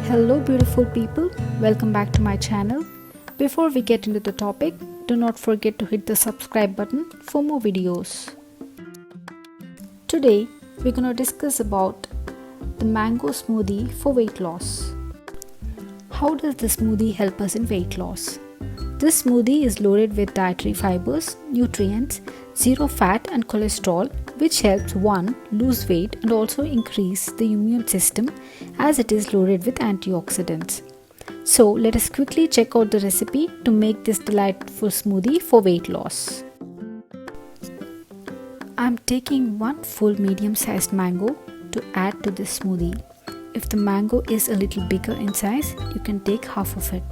Hello beautiful people, welcome back to my channel. Before we get into the topic, do not forget to hit the subscribe button for more videos. Today we're going to discuss about the mango smoothie for weight loss. How does the smoothie help us in weight loss? This smoothie is loaded with dietary fibers, nutrients, zero fat and cholesterol, which helps one lose weight and also increase the immune system as it is loaded with antioxidants. So let us quickly check out the recipe to make this delightful smoothie for weight loss. I am taking one full medium-sized mango to add to this smoothie. If the mango is a little bigger in size, you can take half of it.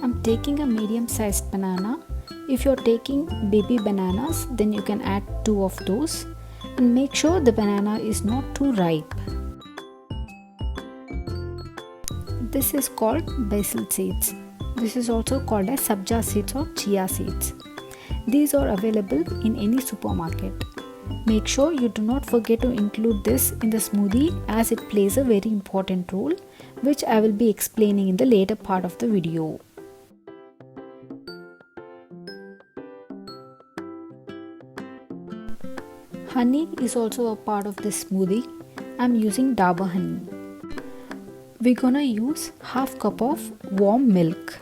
I'm taking a medium-sized banana. If you're taking baby bananas, then you can add 2 of those and make sure the banana is not too ripe. This is called basil seeds. This is also called as sabja seeds or chia seeds. These are available in any supermarket. Make sure you do not forget to include this in the smoothie as it plays a very important role, which I will be explaining in the later part of the video. Honey is also a part of this smoothie. I'm using Dabur honey. We're gonna use half cup of warm milk.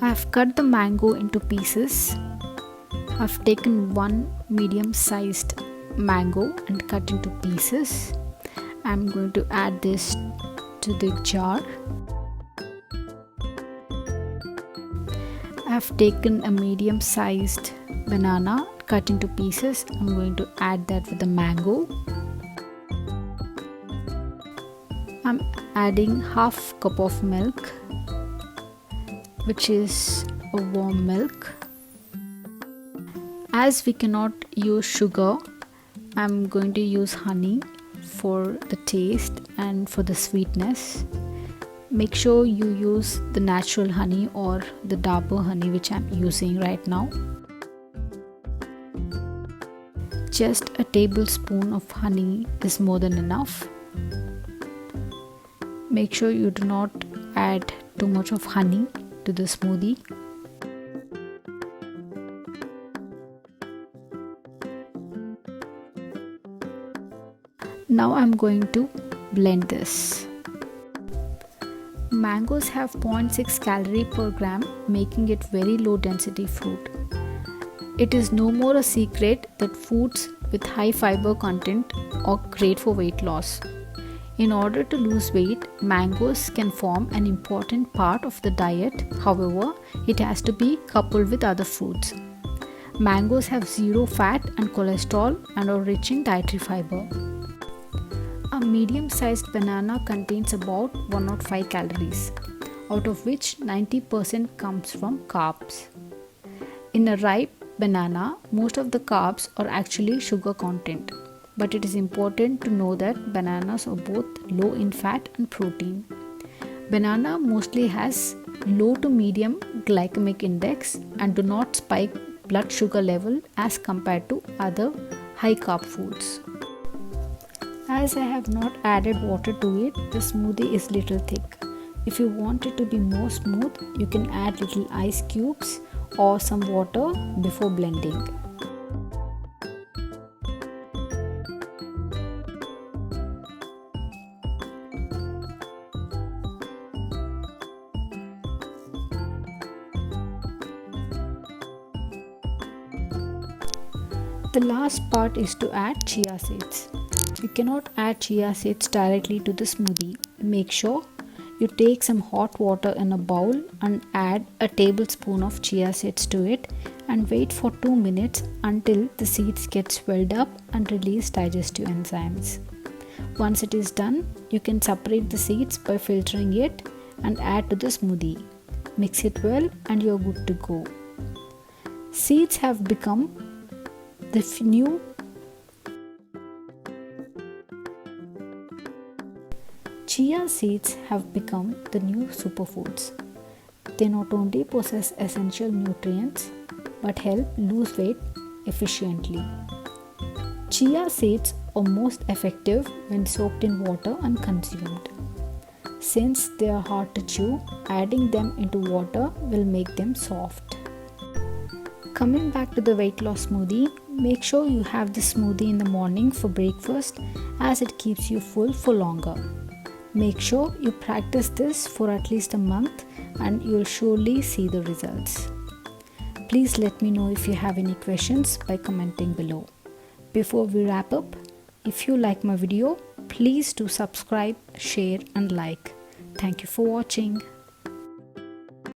I've cut the mango into pieces. I've taken one medium-sized mango and cut into pieces. I'm going to add this to the jar. I've taken a medium-sized banana cut into pieces. I'm going to add that with the mango. I'm adding half cup of milk, which is a warm milk. As we cannot use sugar, I'm going to use honey for the taste and for the sweetness. Make sure you use the natural honey or the Dabur honey, which I'm using right now. Just a tablespoon of honey is more than enough. Make sure you do not add too much of honey to the smoothie. Now I'm going to blend this. Mangoes have 0.6 calorie per gram, making it very low density fruit. It is no more a secret that foods with high fiber content are great for weight loss. In order to lose weight, mangoes can form an important part of the diet. However, it has to be coupled with other fruits. Mangoes have zero fat and cholesterol and are rich in dietary fiber. A medium-sized banana contains about 105 calories, out of which 90% comes from carbs. In a ripe banana, most of the carbs are actually sugar content, but it is important to know that bananas are both low in fat and protein. Banana mostly has low to medium glycemic index and do not spike blood sugar level as compared to other high carb foods. As I have not added water to it, the smoothie is little thick. If you want it to be more smooth, you can add little ice cubes or some water before blending. The last part is to add chia seeds. You cannot add chia seeds directly to the smoothie. Make sure you take some hot water in a bowl and add a tablespoon of chia seeds to it and wait for 2 minutes until the seeds get swelled up and release digestive enzymes. Once it is done, you can separate the seeds by filtering it and add to the smoothie. Mix it well and you're good to go. Seeds have become the new Chia seeds have become the new superfoods. They not only possess essential nutrients but help lose weight efficiently. Chia seeds are most effective when soaked in water and consumed. Since they are hard to chew, adding them into water will make them soft. Coming back to the weight loss smoothie, make sure you have this smoothie in the morning for breakfast as it keeps you full for longer. Make sure you practice this for at least a month and you'll surely see the results. Please let me know if you have any questions by commenting below. Before we wrap up, if you like my video, please do subscribe, share and like. Thank you for watching.